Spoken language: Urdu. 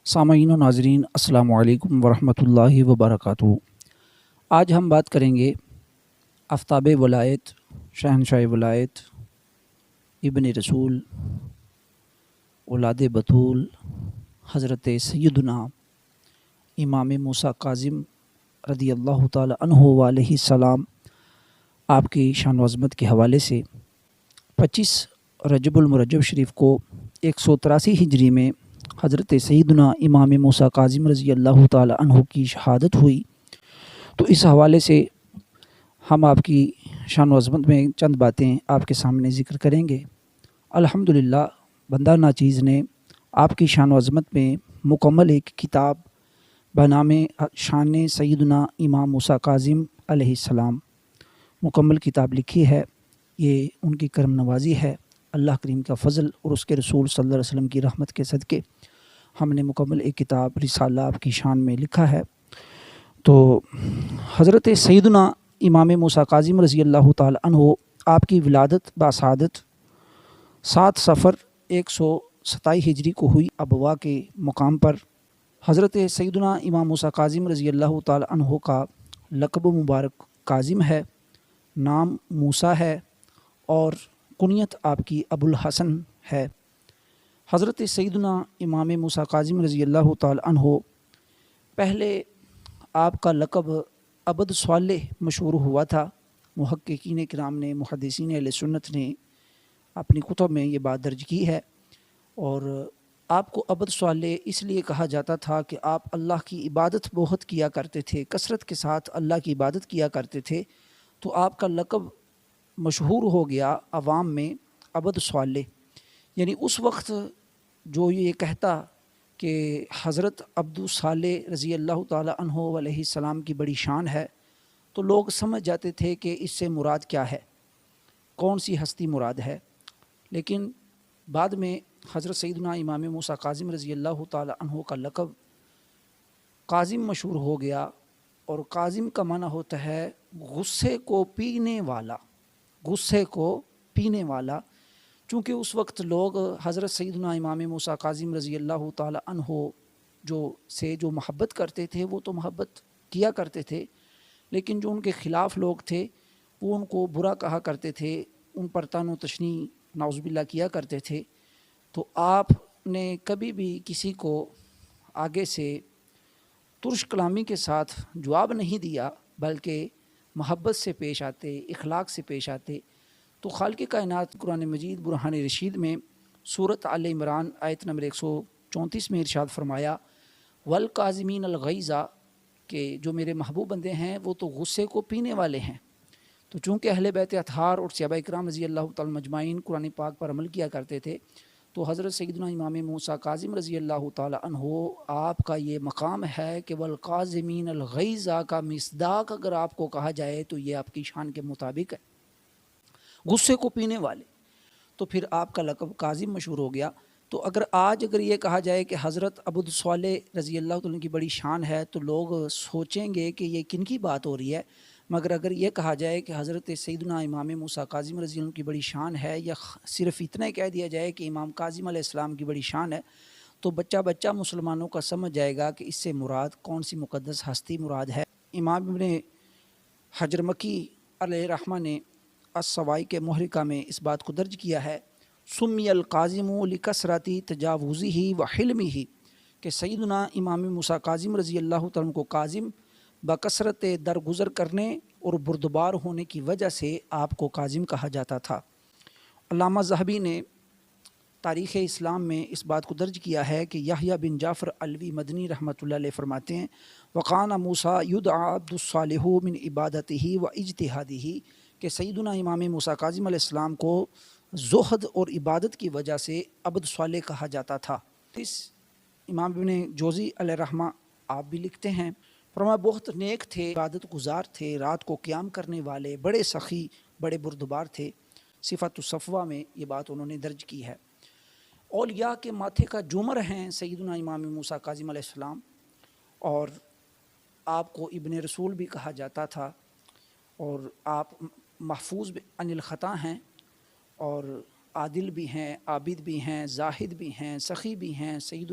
سامعین و ناظرین السلام علیکم ورحمۃ اللہ وبرکاتہ۔ آج ہم بات کریں گے آفتاب ولایت، شہنشاہ ولایت، ابن رسول، اولاد بطول، حضرت سیدنا امام موسیٰ کاظم رضی اللہ تعالی عنہ علیہ السلام آپ کی شان و عظمت کے حوالے سے 25 رجب المرجب شریف کو 183 ہجری میں حضرت سیدنا امام موسیٰ کاظم رضی اللہ تعالی عنہ کی شہادت ہوئی۔ تو اس حوالے سے ہم آپ کی شان و عظمت میں چند باتیں آپ کے سامنے ذکر کریں گے۔ الحمدللہ بندہ ناچیز نے آپ کی شان و عظمت میں مکمل ایک کتاب بنام شان سیدنا امام موسیٰ کاظم علیہ السلام مکمل کتاب لکھی ہے۔ یہ ان کی کرم نوازی ہے، اللہ کریم کا فضل اور اس کے رسول صلی اللہ علیہ وسلم کی رحمت کے صدقے ہم نے مکمل ایک کتاب رسالہ آپ کی شان میں لکھا ہے۔ تو حضرت سیدنا امام موسیٰ کاظم رضی اللہ تعالی عنہ آپ کی ولادت باسعادت 7 صفر 127 ہجری کو ہوئی ابوا کے مقام پر۔ حضرت سیدنا امام موسیٰ کاظم رضی اللہ تعالی عنہ کا لقب مبارک کاظم ہے، نام موسیٰ ہے اور کنیت آپ کی ابو الحسن ہے۔ حضرت سیدنا امام موسیٰ کاظم رضی اللہ تعالی عنہ پہلے آپ کا لقب عبد صالح مشہور ہوا تھا۔ محققین کرام نے، محدثین اہل سنت نے اپنی کتب میں یہ بات درج کی ہے، اور آپ کو عبد صالح اس لیے کہا جاتا تھا کہ آپ اللہ کی عبادت بہت کیا کرتے تھے، کثرت کے ساتھ اللہ کی عبادت کیا کرتے تھے، تو آپ کا لقب مشہور ہو گیا عوام میں عبد صالح۔ یعنی اس وقت جو یہ کہتا کہ حضرت عبد صالح رضی اللہ تعالی عنہ علیہ السلام کی بڑی شان ہے، تو لوگ سمجھ جاتے تھے کہ اس سے مراد کیا ہے، کون سی ہستی مراد ہے۔ لیکن بعد میں حضرت سیدنا امام موسیٰ کاظم رضی اللہ تعالی عنہ کا لقب کاظم مشہور ہو گیا، اور کاظم کا معنی ہوتا ہے غصے کو پینے والا، غصے کو پینے والا۔ چونکہ اس وقت لوگ حضرت سیدنا امام موسیٰ کاظم رضی اللہ تعالی عنہ جو محبت کرتے تھے وہ تو محبت کیا کرتے تھے، لیکن جو ان کے خلاف لوگ تھے وہ ان کو برا کہا کرتے تھے، ان پر طعن و تشنیع نعوذ باللہ کیا کرتے تھے۔ تو آپ نے کبھی بھی کسی کو آگے سے ترش کلامی کے ساتھ جواب نہیں دیا، بلکہ محبت سے پیش آتے، اخلاق سے پیش آتے۔ تو خالق کائنات قرآن مجید برہان رشید میں سورۃ آل عمران آیت نمبر 134 میں ارشاد فرمایا والکاظمین الغیظ، کہ جو میرے محبوب بندے ہیں وہ تو غصے کو پینے والے ہیں۔ تو چونکہ اہل بیت اطہار اور صحابہ کرام رضی اللہ تعالی مجمعین قرآن پاک پر عمل کیا کرتے تھے، تو حضرت سیدنا امام موسیٰ کاظم رضی اللہ تعالی عنہ آپ کا یہ مقام ہے کہ والکاظمین الغیظ کا مصداق اگر آپ کو کہا جائے تو یہ آپ کی شان کے مطابق ہے، غصے کو پینے والے۔ تو پھر آپ کا لقب کاظم مشہور ہو گیا۔ تو اگر یہ کہا جائے کہ حضرت عبد صالح رضی اللہ تعالیٰ کی بڑی شان ہے تو لوگ سوچیں گے کہ یہ کن کی بات ہو رہی ہے، مگر اگر یہ کہا جائے کہ حضرت سیدنا امام موسیٰ کاظم رضی اللہ عنہ کی بڑی شان ہے، یا صرف اتنا ہی کہہ دیا جائے کہ امام کاظم علیہ السلام کی بڑی شان ہے، تو بچہ مسلمانوں کا سمجھ جائے گا کہ اس سے مراد کون سی مقدس ہستی مراد ہے۔ امام ابن حجر مکی علیہ رحمہ نے السوائی کے محرکہ میں اس بات کو درج کیا ہے، سمی القاظم لکثرت تجاوزہ وحلمہ، کہ سیدنا امام موسیٰ کاظم رضی اللہ تعالیٰ کو کاظم بکثرت درگزر کرنے اور بردبار ہونے کی وجہ سے آپ کو کاظم کہا جاتا تھا۔ علامہ ذہبی نے تاریخ اسلام میں اس بات کو درج کیا ہے کہ یحییٰ بن جعفر علوی مدنی رحمۃ اللہ علیہ فرماتے ہیں وقان موسیٰ یدعى عبد الصالح من عبادتہ و اجتہادہ، کہ سیدنا امام موسیٰ کاظم علیہ السلام کو زہد اور عبادت کی وجہ سے عبد صالح کہا جاتا تھا۔ اس امام ابن جوزی علیہ رحمہ آپ بھی لکھتے ہیں، فرمایا بہت نیک تھے، عبادت گزار تھے، رات کو قیام کرنے والے، بڑے سخی، بڑے بردبار تھے۔ صفت الصفوہ میں یہ بات انہوں نے درج کی ہے۔ اولیاء کے ماتھے کا جومر ہیں سیدنا امام موسیٰ کاظم علیہ السلام، اور آپ کو ابن رسول بھی کہا جاتا تھا، اور آپ محفوظ عن الخطا ہیں، اور عادل بھی ہیں، عابد بھی ہیں، زاہد بھی ہیں، سخی بھی ہیں، سید